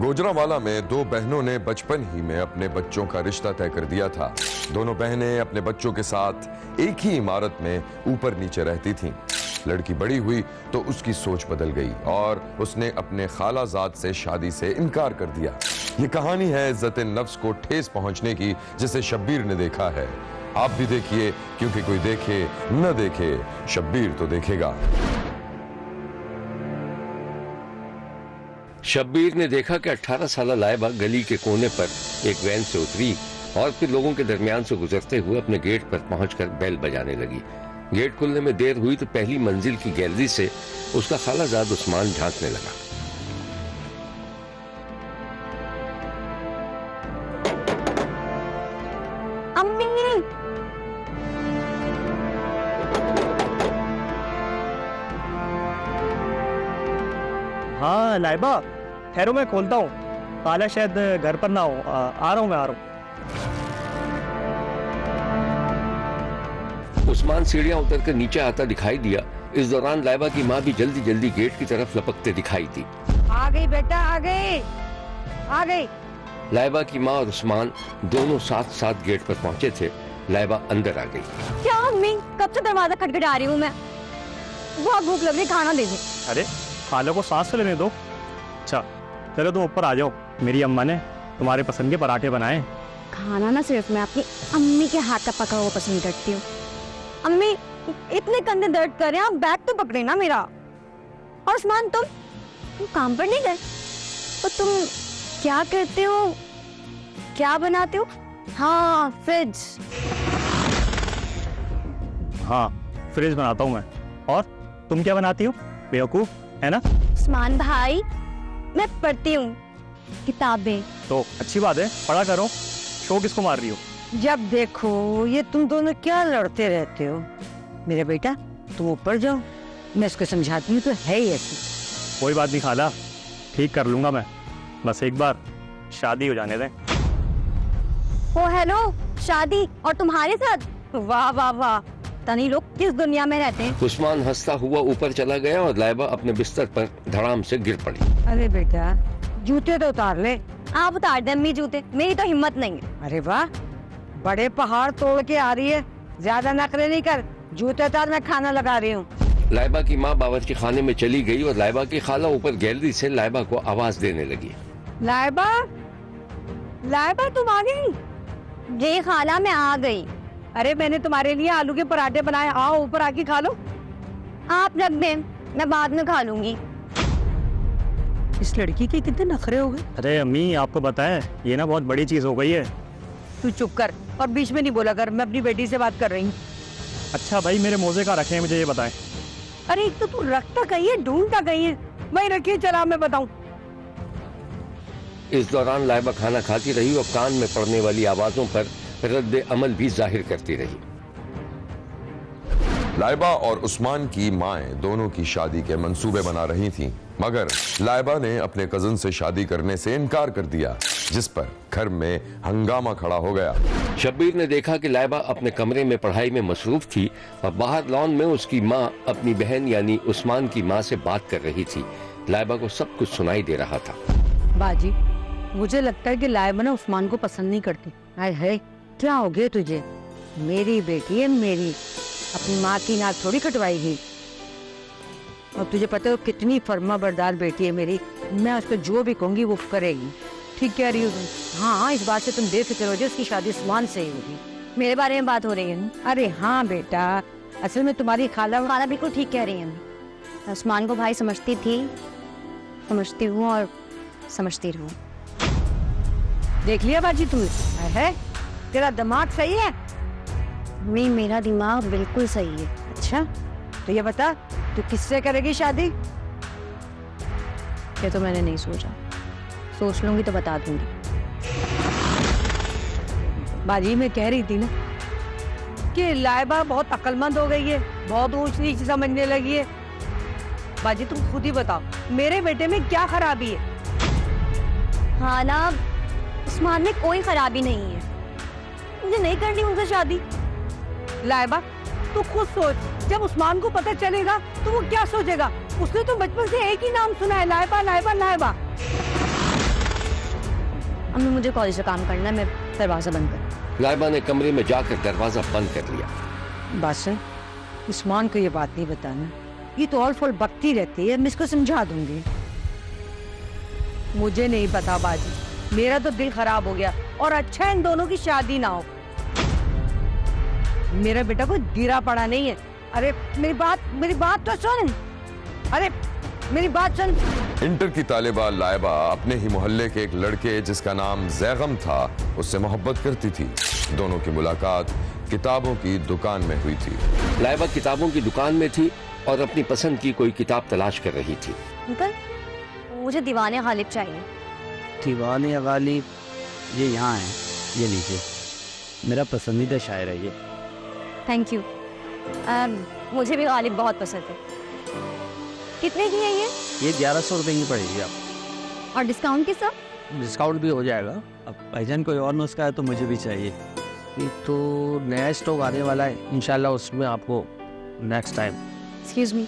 गोजरावाला में दो बहनों ने बचपन ही में अपने बच्चों का रिश्ता तय कर दिया था। दोनों बहनें अपने बच्चों के साथ एक ही इमारत में ऊपर नीचे रहती थीं। लड़की बड़ी हुई तो उसकी सोच बदल गई और उसने अपने खालाजाद से शादी से इनकार कर दिया। ये कहानी है इज्जत नफ्स को ठेस पहुंचने की, जिसे शब्बीर ने देखा है। आप भी देखिए, क्योंकि कोई देखे न देखे, शब्बीर तो देखेगा। शब्बीर ने देखा कि 18 साल लाइबा गली के कोने पर एक वैन से उतरी और फिर लोगों के दरमियान से गुजरते हुए अपने गेट पर पहुंचकर बेल बजाने लगी। गेट खुलने में देर हुई तो पहली मंजिल की गैलरी से उसका खालाजाद उस्मान झांकने लगा। अम्मी! हाँ लाइबा, ठहरो मैं खोलता हूँ। खाला शायद घर पर ना हो। आ रहा हूँ, मैं आ रहा हूँ। उस्मान सीढ़ियां उतरकर नीचे आता दिखाई दिया। इस दौरान लाइबा की माँ भी जल्दी जल्दी गेट की तरफ लपकते दिखाई दी। आ गई बेटा, आ गई, आ गई। लाइबा की माँ और उस्मान दोनों साथ साथ गेट पर पहुंचे थे। लाइबा अंदर आ गई। क्या अम्मी, कब से दरवाजा खटखटा रही हूँ मैं। बहुत भूख लग रही, खाना दे दे। अरे खाला को सांस लेने दो। अच्छा चलो तुम ऊपर आ जाओ। मेरी अम्मा ने तुम्हारे पसंद के पराठे बनाए। खाना ना सिर्फ मैं अपनी अम्मी के हाथ का पका हुआ पसंद करती हूँ। अम्मी इतने कंधे दर्द कर रहे हैं, आप बैग तो पकड़े ना मेरा। और उस्मान तुम काम पर नहीं गए तो तुम क्या करते हो, क्या बनाते हो? हाँ फ्रिज। हाँ फ्रिज बनाता हूँ मैं। और तुम क्या बनाती हो? बेवकूफ है ना। उस्मान भाई, मैं पढ़ती हूँ किताबें। तो अच्छी बात है, पढ़ा करो। शो किसको मार रही हो? जब देखो ये तुम दोनों क्या लड़ते रहते हो। मेरा बेटा तुम ऊपर जाओ, मैं इसको समझाती हूँ तो है ही ऐसी। कोई बात नहीं खाला, ठीक कर लूंगा मैं। बस एक बार शादी हो जाने दें। ओ हेलो, शादी और तुम्हारे साथ? वाह वाह वाह, तनी लोग किस दुनिया में रहते हैं। उस्मान हंसता हुआ ऊपर चला गया और लाइबा अपने बिस्तर पर धड़ाम से गिर पड़ी। अरे बेटा जूते तो उतार ले। आप उतार दे अम्मी जूते, मेरी तो हिम्मत नहीं है। अरे वाह, बड़े पहाड़ तोड़ के आ रही है। ज्यादा नखरे नहीं कर, जूते उतार, मैं खाना लगा रही हूँ। लाइबा की माँ बावर्ची खाने में चली गई और लाइबा की खाला ऊपर गैलरी से लाइबा को आवाज देने लगी। लाइबा, लाइबा तुम आ गई? जी खाला, मैं आ गई। अरे मैंने तुम्हारे लिए आलू के पराठे बनाए, आओ ऊपर आके खा लो। आप रख दें, मैं बाद में खा लूंगी। इस लड़की के कितने नखरे हो गए। अरे अम्मी आपको बताएं, ये ना बहुत बड़ी चीज हो गई है। तू चुप कर और बीच में नहीं बोला कर, मैं अपनी बेटी से बात कर रही हूँ। अच्छा भाई, मेरे मोजे का रखे हैं, मुझे ये बताएं। अरे एक तो तू रखता कहीं है, ढूंढता कहीं है। वही रखिए, चला मैं बताऊं। इस दौरान लाइबा खाना खाती रही और कान में पड़ने वाली आवाजों पर रद्द अमल भी जाहिर करती रही। लाइबा और उस्मान की माएं दोनों की शादी के मंसूबे बना रही थीं, मगर लाइबा ने अपने कजन से शादी करने से इनकार कर दिया, जिस पर घर में हंगामा खड़ा हो गया। शब्बीर ने देखा कि लाइबा अपने कमरे में पढ़ाई में मसरूफ थी और बाहर लॉन में उसकी माँ अपनी बहन यानी उस्मान की माँ से बात कर रही थी। लाइबा को सब कुछ सुनाई दे रहा था। बाजी, मुझे लगता है कि लाइबा ना उस्मान को पसंद नहीं करती। हाय हाय, क्या हो गया तुझे? मेरी बेटी है मेरी, अपनी माँ की नाक थोड़ी कटवाएगी। और तुझे पता है वो कितनी फर्मा बरदार बेटी है मेरी। मैं उस पर जो भी कहूँगी वो करेगी। ठीक कह रही हो तुम। हाँ, इस बात से तुम बेफिक्र हो जाओ, उसकी शादी उस्मान से ही होगी। मेरे बारे में बात हो रही है। अरे हाँ बेटा, असल में तुम्हारी खाला बिल्कुल ठीक कह रही है। मैं उस्मान को भाई समझती थी, समझती हूँ और समझती रहूँ। देख लिया बाजी तू है? तेरा दिमाग सही है? नहीं, मेरा दिमाग बिल्कुल सही है। अच्छा तो ये बता, तू किससे करेगी शादी? ये तो मैंने नहीं सोचा, सोच लूंगी तो बता दूंगी। बाजी मैं कह रही थी ना कि लाइबा बहुत अक्लमंद हो गई है, बहुत ऊंच नीच समझने लगी है। बाजी तुम खुद ही बताओ, मेरे बेटे में क्या खराबी है? हाँ ना, उस्मान में कोई खराबी नहीं है। मुझे नहीं करनी उनसे शादी। लाइबा तू खुद सोच, जब उस्मान को पता चलेगा तो वो क्या सोचेगा? उसने तो बचपन से एक ही नाम सुना है, लाइबा लाइबा लाइबा। अम्मी मुझे कॉलेज से काम करना है, मैं दरवाजा बंद कर। लाइबा ने कमरे में जाकर दरवाजा बंद कर लिया। बादशाह, उस्मान को ये बात नहीं बताना, ये तो ऑल फॉल बकती रहती है, मैं इसको समझा दूंगी। मुझे नहीं पता बाजी, मेरा तो दिल खराब हो गया और अच्छा है इन दोनों की शादी ना हो। मेरा बेटा कोई गिरा पड़ा नहीं है। अरे मेरी बात तो सुन। अरे मेरी बात सुन। इंटर की तालिबा लाइबा अपने ही मोहल्ले के एक लड़के जिसका नाम जैगम था उससे मोहब्बत करती थी। दोनों की मुलाकात किताबों की दुकान में हुई थी। लाइबा किताबों की दुकान में थी और अपनी पसंद की कोई किताब तलाश कर रही थी। अंकल, मुझे दीवाने गालिब चाहिए। दीवाने गालिब ये यहाँ है, ये लीजिए, मेरा पसंदीदा शायर है ये। Thank you. मुझे भी गालिब बहुत पसंद है। कितने की है ये? ये 1100 रुपये की पड़ेगी आप। और डिस्काउंट के साथ? डिस्काउंट भी हो जाएगा। अब भाईजान कोई और नुस्खा है तो मुझे भी चाहिए। ये तो नया स्टॉक आने वाला है, इंशाल्लाह उसमें आपको नेक्स्ट टाइम। एक्सक्यूज मी,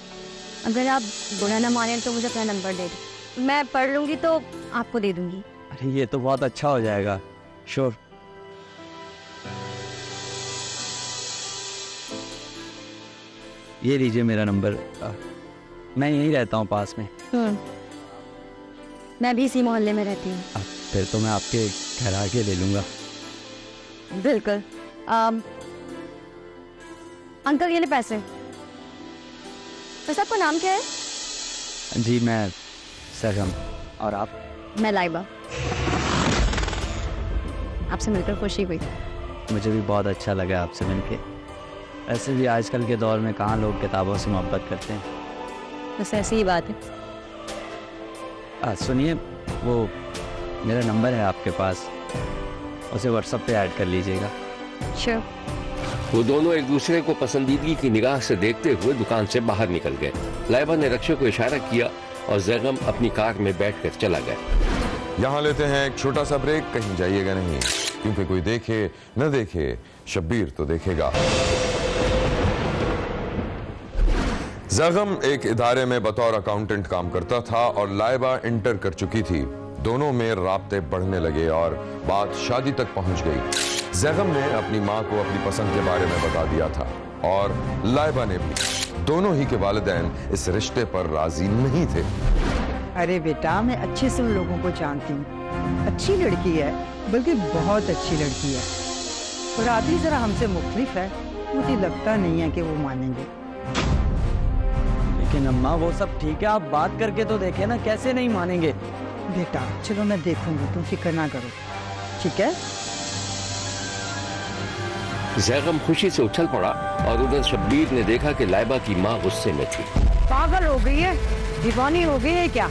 अगर आप बुरा ना माने तो मुझे अपना नंबर दे दो, मैं पढ़ लूंगी तो आपको दे दूंगी। अरे ये तो बहुत अच्छा हो जाएगा, श्योर। ये लीजिए मेरा नंबर, मैं यहीं रहता हूँ पास में। मैं भी इसी मोहल्ले में रहती हूँ। फिर तो मैं आपके घर आके ले लूँगा। बिल्कुल। अंकल ये ले पैसे। वैसे आपका नाम क्या है? जी मैं सरगम, और आप? मैं लाइबा। आपसे मिलकर खुशी हुई। मुझे भी बहुत अच्छा लगा आपसे मिलके। ऐसे भी आजकल के दौर में कहाँ लोग किताबों से मोहब्बत करते हैं। बस ऐसी ही बात है। सुनिए, वो मेरा नंबर है आपके पास, उसे व्हाट्सएप पे ऐड कर लीजिएगा। श्योर। वो दोनों एक दूसरे को पसंदीदगी की निगाह से देखते हुए दुकान से बाहर निकल गए। लाइबा ने रक्षक को इशारा किया और जैगम अपनी कार में बैठकर चला गया। यहाँ लेते हैं एक छोटा सा ब्रेक, कहीं जाइएगा नहीं, क्योंकि कोई देखे न देखे शब्बीर तो देखेगा। जैगम एक इदारे में बतौर अकाउंटेंट काम करता था और लाइबा इंटर कर चुकी थी। दोनों में राब्ते बढ़ने लगे और बात शादी तक पहुंच गई। जैगम ने अपनी मां को अपनी पसंद के बारे में बता दिया था और लाइबा ने भी। दोनों ही के वालिदैन इस रिश्ते पर राजी नहीं थे। अरे बेटा, मैं अच्छे से उन लोगों को जानती हूँ, अच्छी लड़की है, बल्कि बहुत अच्छी लड़की है। और आदमी जरा हमसे मुख्तलिफ है, मुझे लगता नहीं है कि वो मानेंगे। लेकिन अम्मा वो सब ठीक है, आप बात करके तो देखें ना, कैसे नहीं मानेंगे? बेटा चलो मैं देखूंगी, तुम फिक्र ना करो, ठीक है? जैगम खुशी से उछल पड़ा और उधर शब्बीर ने देखा कि लाइबा की माँ गुस्से में थी। पागल हो गई है, दीवानी हो गई है क्या?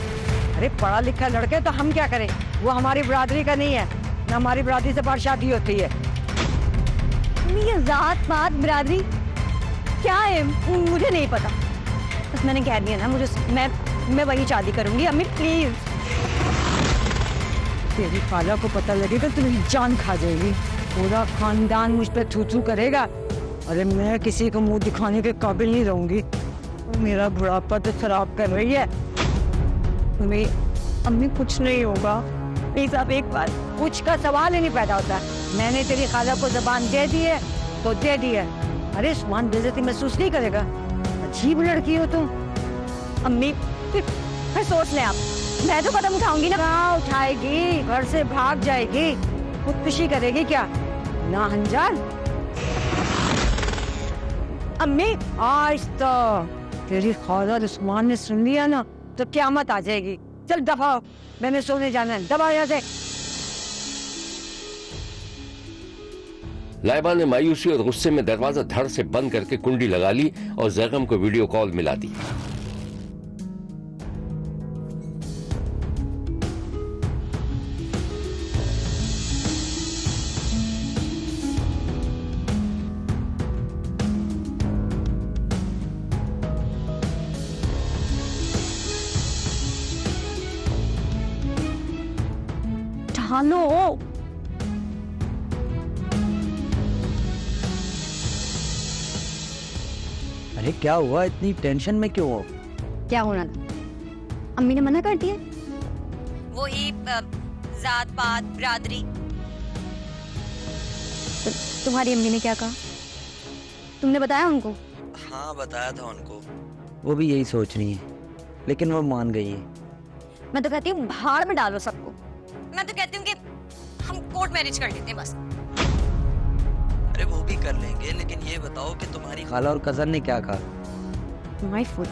अरे पढ़ा लिखा लड़के तो हम क्या करें, वो हमारी बरादरी का नहीं है, न हमारी बरादरी से बाहर शादी होती है। ये जात पात बरादरी क्या है मुझे नहीं पता, बस मैंने कह दिया ना, मुझे मैं वही शादी करूंगी। अम्मी प्लीज। तेरी खाला को पता लगेगा तो मेरी जान खा जाएगी, पूरा खानदान मुझ पे थू थू करेगा। अरे मैं किसी को मुंह दिखाने के काबिल नहीं रहूंगी। मेरा बुढ़ापा तो खराब कर रही है। अम्मी कुछ नहीं होगा, प्लीज आप एक बार। कुछ का सवाल ही नहीं पैदा होता। मैंने तेरी खाला को जबान दे दी है तो दे दी है। अरे उस्मान बेइज्जती महसूस नहीं करेगा। अजीब लड़की हो तुम। अम्मी फिर सोच ले आप, मैं तो कदम उठाऊंगी ना। कहाँ उठाएगी, घर से भाग जाएगी, खुदकुशी करेगी क्या? ना हंजार। अम्मी आज तो तेरी खाला उस्मान ने सुन लिया ना तो क़यामत आ जाएगी। चल दफा हो, मैंने सोने जाना है, दबा यहाँ से। लाइबा ने मायूसी और गुस्से में दरवाजा धड़ से बंद करके कुंडी लगा ली और जैगम को वीडियो कॉल मिला दी। ठानो। अरे क्या हुआ, इतनी टेंशन में क्यों हो? क्या होना था? अम्मी ने मना कर दिया। वो ही जात पात बिरादरी। तो तुम्हारी अम्मी ने क्या कहा? तुमने बताया उनको? हाँ बताया था उनको, वो भी यही सोच रही है, लेकिन वो मान गई है। मैं तो कहती हूँ भाड़ में डालो सबको। मैं तो कहती हूँ कि हम कोर्ट मैरिज कर लेते हैं बस। अरे वो भी कर लेंगे, लेकिन ये बताओ कि तुम्हारी खाला और कजन ने क्या कहा? माय फूड,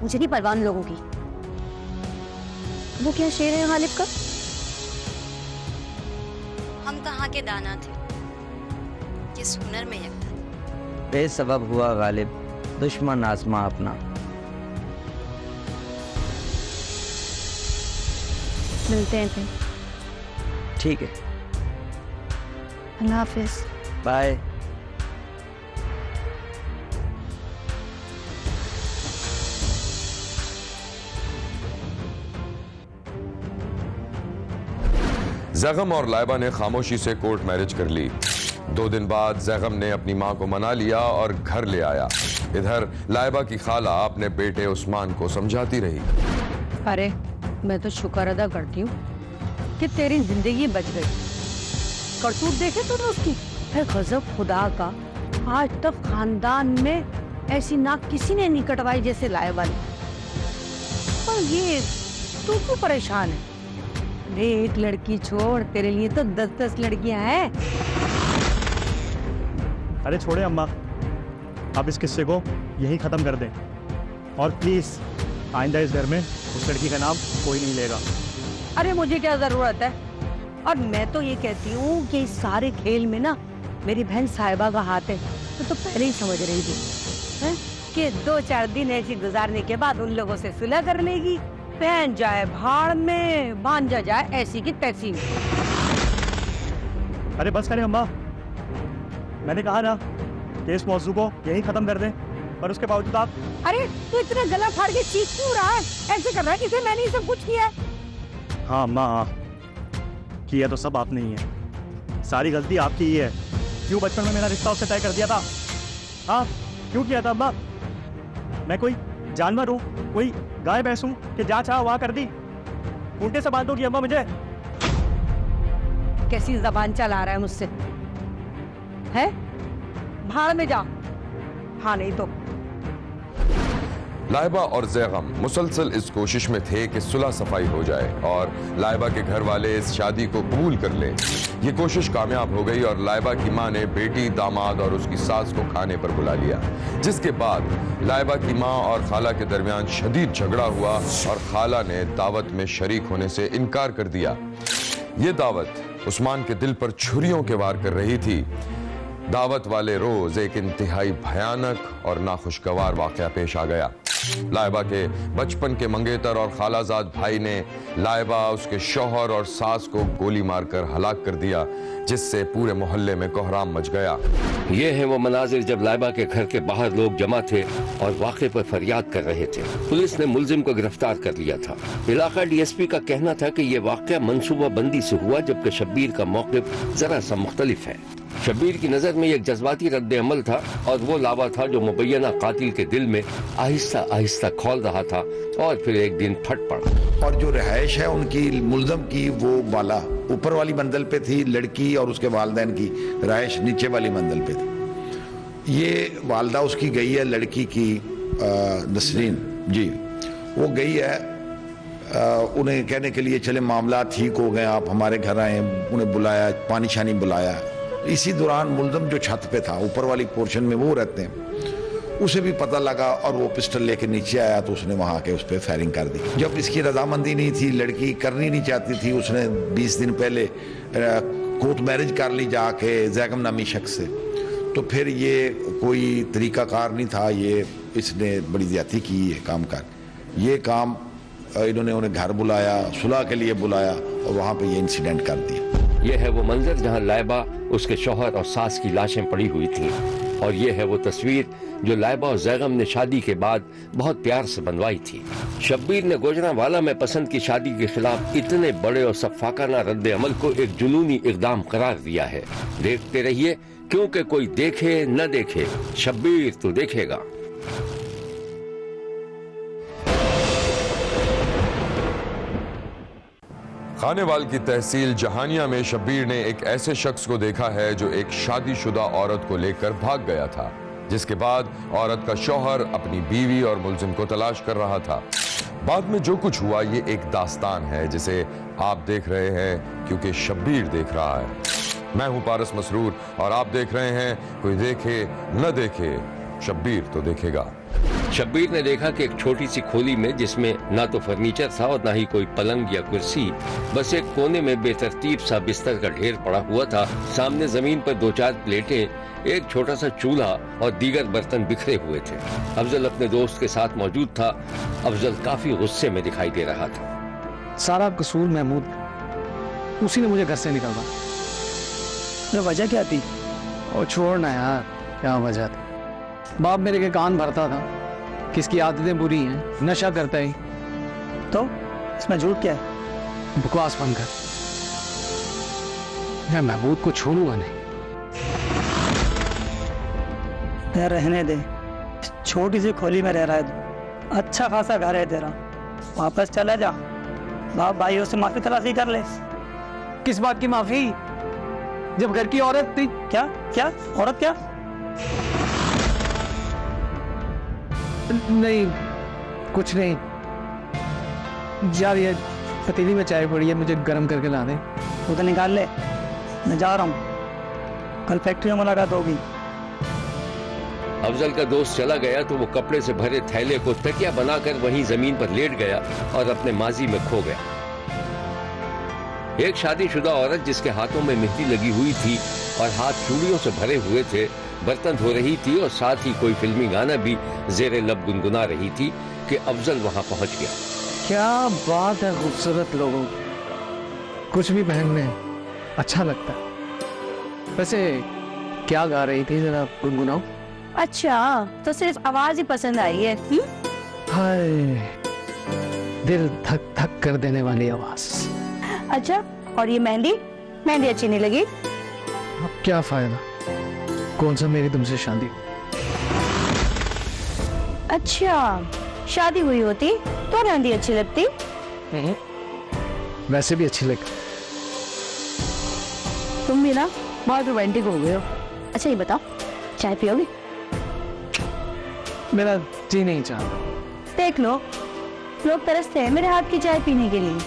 मुझे नहीं परवाह उन लोगों की। वो क्या शेर है गालिब का? हम कहाँ के दाना थे, किस हुनर में यकता थे। बेसबब हुआ गालिब, दुश्मन आजमा अपना। मिलते हैं फिर। ठीक है, अल्लाह हाफिज। बाय। जैगम और लाइबा ने खामोशी से कोर्ट मैरिज कर ली। 2 दिन बाद जैगम ने अपनी मां को मना लिया और घर ले आया। इधर लाइबा की खाला अपने बेटे उस्मान को समझाती रही। अरे मैं तो शुक्र अदा करती हूँ कि तेरी जिंदगी बच गई। करतूत देखे तूने उसकी? है गजब खुदा का, आज तक खानदान में ऐसी नाक किसी ने नहीं कटवाई जैसे लाइबा ने। पर ये तू क्यों परेशान है? अरे एक लड़की छोड़, तेरे लिए तो 10-10 लड़कियां हैं। अरे छोड़े अम्मा, आप इस किस्से को यही खत्म कर दें और प्लीज आइंदा इस घर में उस लड़की का नाम कोई नहीं लेगा। अरे मुझे क्या जरूरत है? और मैं तो ये कहती हूँ कि इस सारे खेल में ना मेरी बहन साहिबा का हाथ है। तो पहले ही समझ रही थी हैं कि 2-4 दिन ऐसे गुजारने के बाद उन लोगों से सुलह कर लेगी। पहन जाए भाड़ में, भांजा जाए ऐसी की तैसी में। अरे बस करें अम्मा, मैंने कहा ना कि इस मौजू को यही खत्म कर दें, पर उसके बावजूद आप। अरे तू इतना गला फाड़ के चीख क्यों रहा है? ऐसे कर रहा है जैसे मैंने ये सब कुछ किया है। हाँ अम्मा, हाँ किया तो सब आपने ही है, सारी गलती आपकी ही है। क्यों बचपन में मेरा रिश्ता उससे तय कर दिया था? हाँ क्यों किया था अम्मा? मैं कोई जानवर हूँ, कोई गाय भैंस हूँ कि जहाँ चाहा वहाँ कर दी? उल्टे से बात होगी अम्मा मुझे। कैसी जबान चला रहा है मुझसे? है भाड़ में जा। हाँ नहीं तो। लाइबा और जैगम मुसलसल इस कोशिश में थे कि सुलह सफाई हो जाए और लाइबा के घर वाले इस शादी को कबूल कर लें। ये कोशिश कामयाब हो गई और लाइबा की मां ने बेटी, दामाद और उसकी सास को खाने पर बुला लिया, जिसके बाद लाइबा की मां और खाला के दरमियान शदीद झगड़ा हुआ और खाला ने दावत में शरीक होने से इनकार कर दिया। ये दावत उस्मान के दिल पर छुरियों के वार कर रही थी। दावत वाले रोज एक इंतहाई भयानक और नाखुशगवार वाकया पेश आ गया। लाइबा के बचपन के मंगेतर और खालाजाद भाई ने लाइबा, उसके शौहर और सास को गोली मारकर हलाक कर दिया, जिससे पूरे मोहल्ले में कोहराम मच गया। ये है वो मनाजिर जब लाइबा के घर के बाहर लोग जमा थे और वाक़े पर फरियाद कर रहे थे। पुलिस ने मुलजिम को गिरफ्तार कर लिया था। इलाका डीएसपी का कहना था कि ये वाक़या मंसूबा बंदी से हुआ, जबकि शब्बीर का मौक़िफ़ जरा सा मुख्तलिफ है। शब्बीर की नजर में एक जज्बाती रद्द अमल था और वो लावा था जो मुबैना कातिल के दिल में आहिस्ता आहिस्ता खौल रहा था और फिर एक दिन फट पड़ा। और जो रिहाइश है उनकी मुल्ज़म की, वो वाला ऊपर वाली मंजिल पे थी लड़की, और उसके वालिदैन की रिहाइश नीचे वाली मंजिल पे थी। ये वालदा उसकी गई है, लड़की की नसरीन जी, वो गई है उन्हें कहने के लिए चले मामला ठीक हो गए, आप हमारे घर आए। उन्हें बुलाया, पानी शानी बुलाया। इसी दौरान मुल्ज़म जो छत पे था, ऊपर वाली पोर्शन में वो रहते हैं, उसे भी पता लगा और वो पिस्टल लेके नीचे आया, तो उसने वहाँ के उस पर फायरिंग कर दी। जब इसकी रजामंदी नहीं थी, लड़की करनी नहीं चाहती थी, उसने 20 दिन पहले कोर्ट मैरिज कर ली जाके जैगम नामी शख्स से, तो फिर ये कोई तरीकाकार नहीं था। ये इसने बड़ी ज्यादती की है काम कर। ये काम इन्होंने उन्हें घर बुलाया, सुलह के लिए बुलाया और वहाँ पे ये इंसिडेंट कर दिया। यह है वो मंजर जहां लाइबा, उसके शौहर और सास की लाशें पड़ी हुई थीं, और यह है वो तस्वीर जो लाइबा और जैगम ने शादी के बाद बहुत प्यार से बनवाई थी। शब्बीर ने गुजरांवाला में पसंद की शादी के खिलाफ इतने बड़े और सफाकाना रद्द अमल को एक जुनूनी इकदाम करार दिया है। देखते रहिए, क्योंकि कोई देखे न देखे, शब्बीर तो देखेगा। खानेवाल की तहसील जहानिया में शब्बीर ने एक ऐसे शख्स को देखा है जो एक शादीशुदा औरत को लेकर भाग गया था, जिसके बाद औरत का शौहर अपनी बीवी और मुलजिम को तलाश कर रहा था। बाद में जो कुछ हुआ ये एक दास्तान है जिसे आप देख रहे हैं क्योंकि शब्बीर देख रहा है। मैं हूं पारस मसरूर और आप देख रहे हैं कोई देखे न देखे शब्बीर तो देखेगा। शब्बीर ने देखा कि एक छोटी सी खोली में, जिसमें ना तो फर्नीचर था और ना ही कोई पलंग या कुर्सी, बस एक कोने में बेतरतीब सा बिस्तर का ढेर पड़ा हुआ था। सामने जमीन पर 2-4 प्लेटें, एक छोटा सा चूल्हा और दीगर बर्तन बिखरे हुए थे। अफजल अपने दोस्त के साथ मौजूद था। अफजल काफी गुस्से में दिखाई दे रहा था। सारा कसूर महमूद, उसी ने मुझे घर से निकाला। तो वजह क्या थी? और छोड़ना यार, क्या वजह थी? बाप मेरे के कान भरता था, किसकी आदतें बुरी हैं, नशा करता है। तो इसमें झूठ क्या है? बकवास बंद कर। मैं महमूद को छोड़ूंगा नहीं। रहने दे, छोटी सी खोली में रह रहा है तू, अच्छा खासा घर है तेरा, वापस चला जा, बाप भाइयों से माफी तलाशी कर ले। किस बात की माफी, जब घर की औरत थी? क्या क्या औरत क्या? नहीं कुछ नहीं यार, ये पतीली में चाय पड़ी है, मुझे गर्म करके ला दे। वो तो निकाल ले, मैं जा रहा हूँ, कल फैक्ट्री में मुलाकात होगी। अफजल का दोस्त चला गया तो वो कपड़े से भरे थैले को तकिया बनाकर वहीं जमीन पर लेट गया और अपने माजी में खो गया। एक शादीशुदा औरत जिसके हाथों में मेहंदी लगी हुई थी और हाथ चूड़ियों से भरे हुए थे, बर्तन धो रही थी और साथ ही कोई फिल्मी गाना भी जेरे लब गुनगुना रही थी कि अफजल वहां पहुंच गया। क्या बात है खूबसूरत लोगों, कुछ भी पहनने अच्छा लगता है। वैसे क्या गा रही थी, जरा गुनगुनाओ। अच्छा, तो सिर्फ आवाज ही पसंद आई है? हाय, दिल धक धक कर देने वाली आवाज। अच्छा, और ये मेहंदी मेहंदी अच्छी नहीं लगी? अब क्या फायदा, कौन सा मेरी तुमसे शादी। अच्छा, शादी हुई होती तो मेहंदी अच्छी लगती। वैसे भी अच्छी लगी। तुम भी ना बहुत रोमांटिक हो गए हो। अच्छा ये बताओ, चाय पियोगे? मेरा जी नहीं चाहता। देख लो, लोग तरसते हैं मेरे हाथ की चाय पीने के लिए।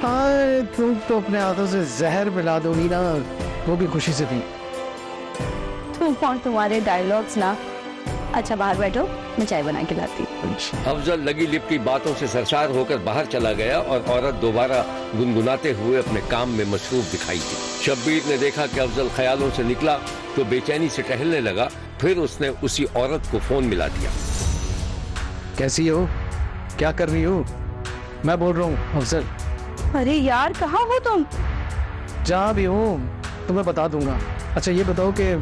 हाय, तुम तो अपने हाथों से जहर मिला दोगी ना, वो भी खुशी से थी। तुम और तुम्हारे डायलॉग्स ना। अच्छा बाहर बैठो, मैं चाय बना के लाती हूँ। अफजल लगी लिपटी बातों से सरसार होकर बाहर चला गया और औरत दोबारा गुनगुनाते हुए अपने काम में मसरूफ दिखाई दी। शब्बीर ने देखा कि अफजल ख्यालों से निकला तो बेचैनी से टहलने लगा। फिर उसने उसी औरत को फोन मिला दिया। कैसी हो, क्या कर रही हो? मैं बोल रहा हूँ अफजल। अरे यार, कहाँ हो तुम? जहाँ भी हो तुम्हें बता दूंगा। अच्छा ये बताओ कि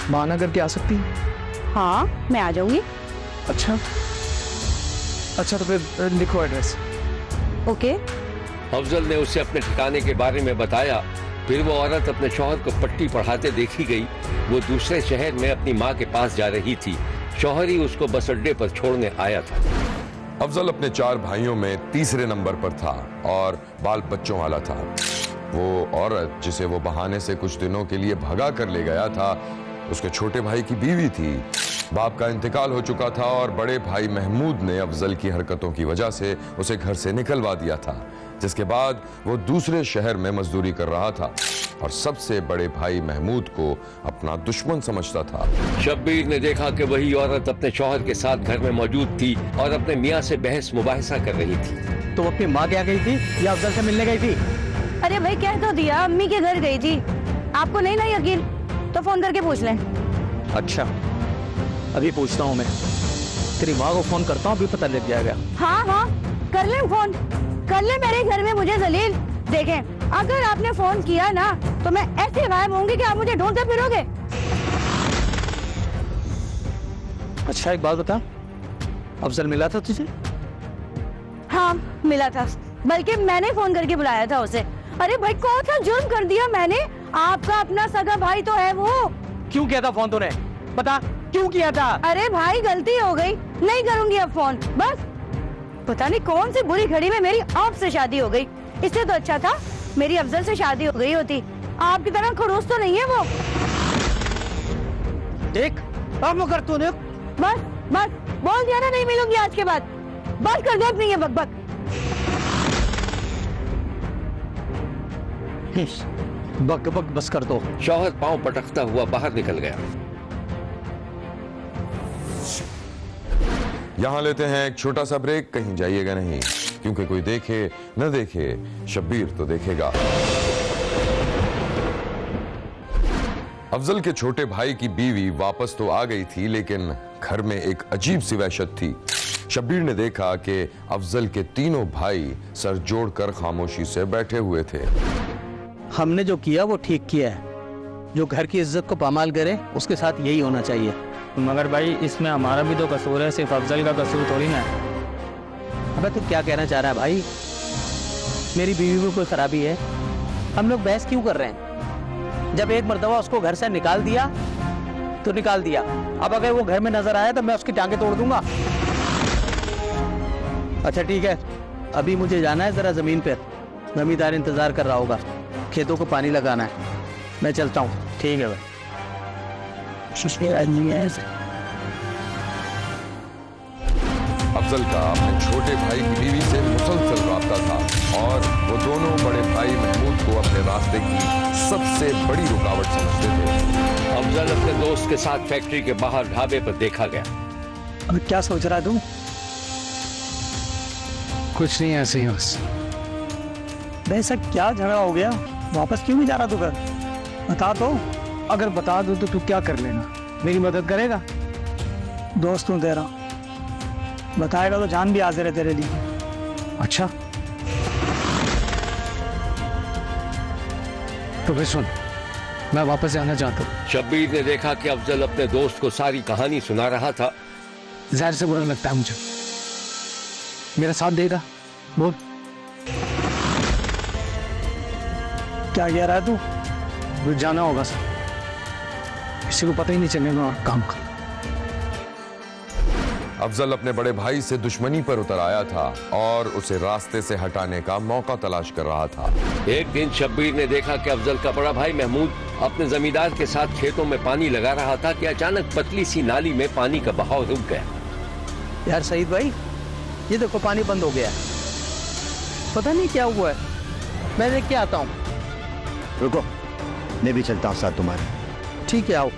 बहाना करके आ सकती है? हाँ, मैं आ जाऊंगी। अच्छा तो फिर लिखो एड्रेस। ओके। अफजल ने उसे अपने ठिकाने के बारे में बताया। फिर वो औरत अपने शौहर को पट्टी पढ़ाते देखी गई। वो दूसरे शहर में अपनी माँ के पास जा रही थी। शौहर ही उसको बस अड्डे पर छोड़ने आया था। अफजल अपने 4 भाइयों में तीसरे नंबर पर था और बाल बच्चों वाला था। वो औरत जिसे वो बहाने से कुछ दिनों के लिए भगा कर ले गया था, उसके छोटे भाई की बीवी थी। बाप का इंतकाल हो चुका था और बड़े भाई महमूद ने अफजल की हरकतों की वजह से उसे घर से निकलवा दिया था, जिसके बाद वो दूसरे शहर में मजदूरी कर रहा था और सबसे बड़े भाई महमूद को अपना दुश्मन समझता था। शब्बीर ने देखा कि वही औरत अपने शौहर के साथ घर में मौजूद थी और अपने मियाँ से बहस मुबाहिसा कर रही थी। तो अपनी माँ क्या गई थी या अफजल से मिलने गई थी? अरे भाई कह तो दिया, अम्मी के घर गई थी। आपको नहीं ना यकीन तो फोन करके पूछ लें। अच्छा अभी पूछता हूँ मैं, तेरी माँ को फोन करता हूँ, अभी पता लग जाएगा। हाँ, कर ले फोन, कर ले मेरे घर में मुझे जलील। देखें, अगर आपने फोन किया ना तो मैं ऐसे गायब होंगी कि आप मुझे ढूंढते फिरोगे। अच्छा एक बात बता, अफजल मिला था तुझे? हाँ मिला था, बल्कि मैंने फोन करके बुलाया था उसे। अरे भाई कौन सा जुर्म कर दिया मैंने? आपका अपना सगा भाई तो है वो। क्यों किया था फोन तूने, बता क्यों किया था? अरे भाई गलती हो गई, नहीं करूंगी अब फोन। बस पता नहीं कौन सी बुरी घड़ी में मेरी आपसे शादी हो गई। इससे तो अच्छा था मेरी अफजल से शादी हो गई होती। आपकी तरह खड़ूस तो नहीं है वो। देख अब मैं कर तूने बस बस बोल दिया ना, नहीं मिलूंगी आज के बाद। बस कर दो अपनी ये बकबक। बक बक बस कर दो। शौहर पांव पटकता हुआ बाहर निकल गया। यहां लेते हैं एक छोटा सा ब्रेक। कहीं जाइएगा नहीं, क्योंकि कोई देखे न देखे शब्बीर तो देखेगा। अफजल के छोटे भाई की बीवी वापस तो आ गई थी, लेकिन घर में एक अजीब सी वहशत थी। शब्बीर ने देखा कि अफजल के तीनों भाई सर जोड़कर खामोशी से बैठे हुए थे। हमने जो किया वो ठीक किया है। जो घर की इज्जत को पामाल करे उसके साथ यही होना चाहिए। मगर भाई इसमें हमारा भी तो कसूर है, सिर्फ अफजल का कसूर थोड़ी ना है। अबे तू क्या कहना चाह रहा है भाई? मेरी बीवी में कोई खराबी है? हम लोग बहस क्यों कर रहे हैं? जब एक मर्तबा उसको घर से निकाल दिया तो निकाल दिया। अब अगर वो घर में नजर आया तो मैं उसकी टांगे तोड़ दूंगा। अच्छा ठीक है, अभी मुझे जाना है जरा जमीन पर। जमींदार इंतजार कर रहा होगा, खेतों को पानी लगाना है। मैं चलता हूँ। ठीक है भाई। अफजल का अपने छोटे भाई की बीवी से मुसलसल राब्ता था और वो दोनों बड़े भाई महमूद को अपने रास्ते की सबसे बड़ी रुकावट समझते थे। अफजल अपने दोस्त के साथ फैक्ट्री के बाहर ढाबे पर देखा गया। अब क्या सोच रहा है तू? कुछ नहीं, ऐसे ही बस। वैसा क्या झगड़ा हो गया? वापस क्यों नहीं जा रहा तू घर? बता तो। अगर बता दूं तो तू क्या कर लेना? मेरी मदद करेगा? दोस्त हूँ तेरा, बताएगा तो जान भी हाजिर है तेरे लिए। अच्छा तो फिर सुन, मैं वापस जाना चाहता हूँ। शब्बीर ने देखा कि अफजल अपने दोस्त को सारी कहानी सुना रहा था। जहर से बुरा लगता है मुझे। मेरा साथ देगा? बोल। क्या कह रहा है तू? मुझे जाना होगा सर, किसी को पता ही नहीं चलेगा काम का। अफजल अपने बड़े भाई से दुश्मनी पर उतर आया था और उसे रास्ते से हटाने का मौका तलाश कर रहा था। एक दिन शब्बीर ने देखा कि अफजल का बड़ा भाई महमूद अपने जमींदार के साथ खेतों में पानी लगा रहा था कि अचानक पतली सी नाली में पानी का बहाव रुक गया। यार सईद भाई, ये देखो पानी बंद हो गया। पता नहीं क्या हुआ है, मैं देख के आता हूँ। रुको, मैं भी चलता हूँ साथ तुम्हारे। ठीक है, आओ।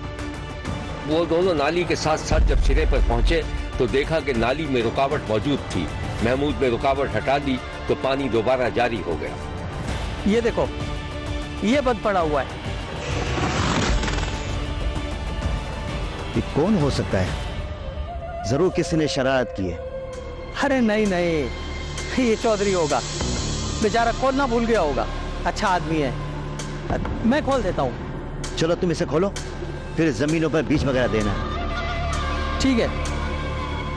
वो दोनों नाली के साथ साथ जब सिरे पर पहुंचे तो देखा कि naली में रुकावट मौजूद थी। महमूद ने रुकावट हटा दी तो पानी दोबारा जारी हो गया। ये देखो, ये बंद पड़ा हुआ है। ये कौन हो सकता है? जरूर किसी ने शरारत की है। अरे नहीं नहीं, ये चौधरी होगा, बेचारा खोलना भूल गया होगा। अच्छा आदमी है, मैं खोल देता हूँ। चलो तुम इसे खोलो, फिर जमीनों पर बीज वगैरह देना। ठीक है,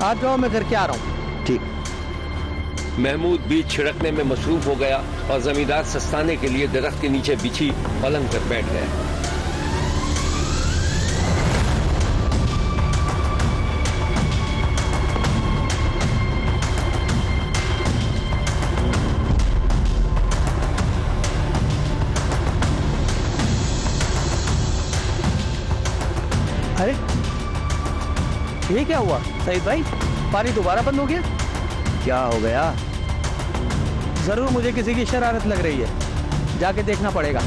आप जाओ, मैं करके आ रहा हूँ। ठीक। महमूद बीज छिड़कने में मसरूफ हो गया और जमींदार सस्ताने के लिए दरख्त के नीचे बिछी पलंग पर बैठ गया। अरे ये क्या हुआ सईद भाई? पानी दोबारा बंद हो गया? क्या हो गया? जरूर मुझे किसी की शरारत लग रही है, जाके देखना पड़ेगा।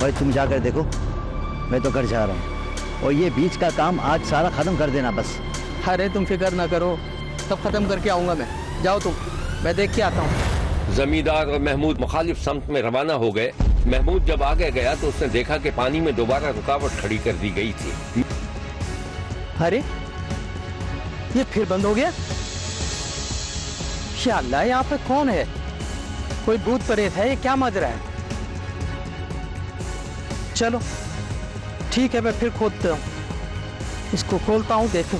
भाई तुम जाकर देखो, मैं तो घर जा रहा हूँ। और ये बीज का काम आज सारा खत्म कर देना बस। अरे तुम फिक्र ना करो, सब खत्म करके आऊंगा मैं। जाओ तुम, मैं देख के आता हूँ। जमींदार और महमूद मुखालिफ समत में रवाना हो गए। महमूद जब आगे गया तो उसने देखा कि पानी में दोबारा रुकावट खड़ी कर दी गई थी। अरे ये फिर बंद हो गया? या अल्लाह, यहाँ पे कौन है? कोई भूत प्रेत है? ये क्या मज रहा है? चलो ठीक है, मैं फिर खोदता हूँ, इसको खोलता हूँ, देखूं।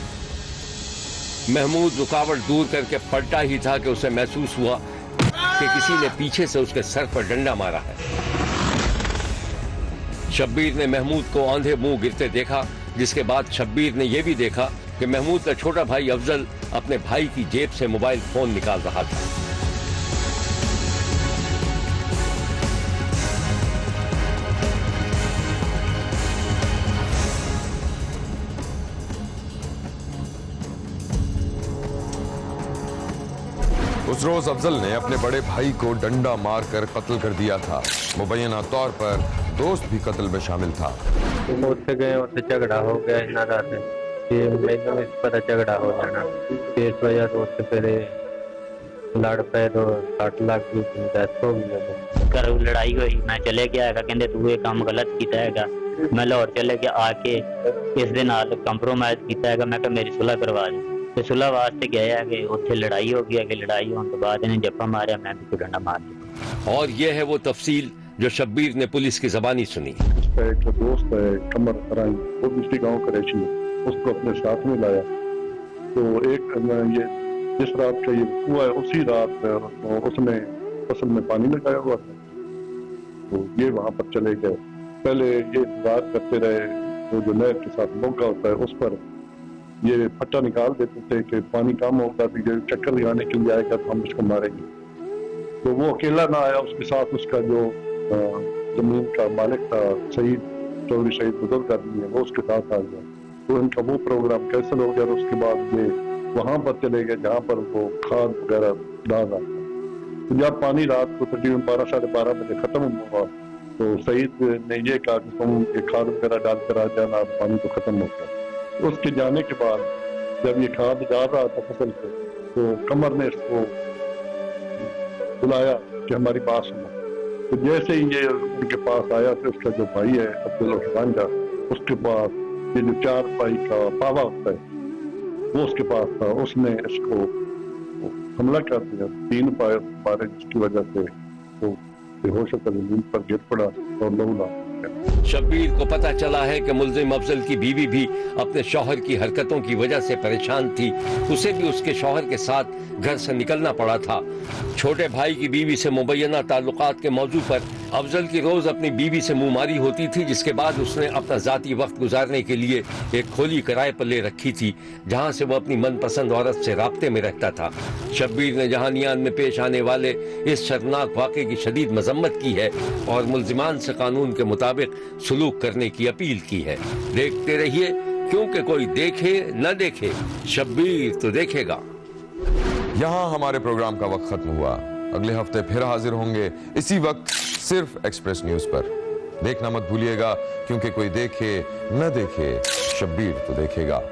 महमूद रुकावट दूर करके पलटा ही था कि उसे महसूस हुआ कि किसी ने पीछे से उसके सर पर डंडा मारा है। शब्बीर ने महमूद को आंधे मुंह गिरते देखा, जिसके बाद शब्बीर ने यह भी देखा कि महमूद का छोटा भाई अफजल अपने भाई की जेब से मोबाइल फोन निकाल रहा था। उस रोज अफजल ने अपने बड़े भाई को डंडा मारकर कत्ल कर दिया था। मुबैना तौर पर दोस्त भी कत्ल में शामिल था। ਉੱਥੇ ਗਏ, ਉੱਥੇ ਝਗੜਾ ਹੋ ਗਿਆ ਇਹਨਾਂ ਦਾ ਤੇ ਮੈਨੂੰ ਇਸ ਪਤਾ ਝਗੜਾ ਹੋ ਜਾਣਾ ਤੇ ਇਸ ਵਜ੍ਹਾ ਤੋਂ ਉੱਥੇ ਫਿਰ ਲੜ ਪਏ ਤੋਂ 60 ਲੱਖ ਦੀ ਡੈਥ ਹੋ ਗਈ। ਘਰੋਂ ਲੜਾਈ ਹੋਈ, ਮੈਂ ਚਲੇ ਗਿਆ ਹੈਗਾ, ਕਹਿੰਦੇ ਤੂੰ ਇਹ ਕੰਮ ਗਲਤ ਕੀਤਾ ਹੈਗਾ। ਮੈਂ ਲਾਹੌਰ ਚਲੇ ਗਿਆ, ਆ ਕੇ ਇਸ ਦੇ ਨਾਲ ਕੰਪਰੋਮਾਈਜ਼ ਕੀਤਾ ਹੈਗਾ। ਮੈਂ ਕਿਹਾ ਮੇਰੀ ਸੁਲ੍ਹਾ ਕਰਵਾ ਦੇ ਤੇ ਸੁਲ੍ਹਾ ਵਾਸਤੇ ਗਏ ਹੈਗੇ, ਉੱਥੇ ਲੜਾਈ ਹੋ ਗਈ ਹੈਗੀ। ਲੜਾਈ ਹੋਣ ਤੋਂ ਬਾਅਦ ਇਹਨੇ ਜੱਫਾ ਮਾਰਿਆ, मैं भी डंडा मार दिया। और ये है वो तफसील जो शब्बीर ने पुलिस की जबानी सुनी। उसका एक दोस्त है कमर फराई, वो दूसरी गांव का रहशी है, उसको अपने साथ में लाया। तो एक ये जिस रात का ये हुआ है उसी रात उसने फसल में पानी लगाया हुआ था, तो ये वहां पर चले गए। पहले ये इंतजार करते रहे, वो जो नहर के साथ मोगा होता है उस पर ये फट्टा निकाल देते थे कि पानी कम होगा तो ये चक्कर लगाने के लिए आएगा तो हम उसको मारेंगे। तो वो अकेला ना आया, उसके साथ उसका जो जमीन का मालिक था शहीद चौधरी शहीद बुजुर्ग आदमी है, वो उसके साथ आ गया। तो इनका वो प्रोग्राम कैंसिल हो गया। उसके बाद ये वहां पर चले गए जहाँ पर वो खाद वगैरह डाल रहा था। तो जब पानी रात को तकरीबन 12 साढ़े 12 बजे खत्म हुआ तो शहीद ने ये कहा कि तुम ये खाद वगैरह डालकर आ जाना, पानी तो खत्म हो गया। उसके जाने के बाद जब ये खाद डाल रहा था फसल पे, तो कमर ने इसको बुलाया कि हमारी बात सुनो। तो जैसे ही ये उनके पास आया तो उसका जो भाई है अब्दुल रहमान का, उसके पास ये जो 4 पाई का पावा होता है वो उसके पास था। उसने इसको हमला कर दिया, 3 पाए मारे, जिसकी वजह से वो बेहोश होकर जमीन पर गिर पड़ा और लहू ला। शब्बीर को पता चला है कि मुल्जिम अफजल की बीवी भी अपने शौहर की हरकतों की वजह से परेशान थी। उसे भी उसके शौहर के साथ घर से निकलना पड़ा था। छोटे भाई की बीवी से मुबैना ताल्लुकात के मौजू पर अफजल की रोज अपनी बीवी से मुंहमारी होती थी, जिसके बाद उसने अपना जाती वक्त गुजारने के लिए एक खोली किराए पर ले रखी थी, जहां से वो अपनी मनपसंद औरत से राब्ते में रहता था। शब्बीर ने जहानियान में पेश आने वाले इस शर्मनाक वाक़े की शदीद मजम्मत की है और मुल्जिमान से कानून के मुताबिक सलूक करने की अपील की है। देखते रहिए, क्योंकि कोई देखे न देखे, शब्बीर तो देखेगा। यहाँ हमारे प्रोग्राम का वक्त खत्म हुआ। अगले हफ्ते फिर हाजिर होंगे इसी वक्त सिर्फ एक्सप्रेस न्यूज पर। देखना मत भूलिएगा, क्योंकि कोई देखे न देखे, शब्बीर तो देखेगा।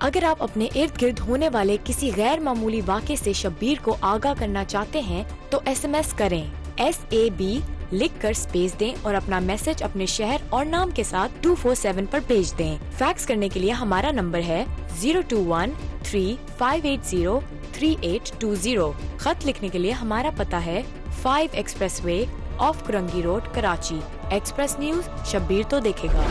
अगर आप अपने इर्द गिर्द होने वाले किसी गैर मामूली वाक़े से शब्बीर को आगाह करना चाहते हैं तो SMS करें SAB लिखकर स्पेस दें और अपना मैसेज अपने शहर और नाम के साथ 247 पर भेज दें। फैक्स करने के लिए हमारा नंबर है 02135803820। खत लिखने के लिए हमारा पता है 5 expressway of Korangi road, Karachi. Express news, Shabbir तो देखेगा।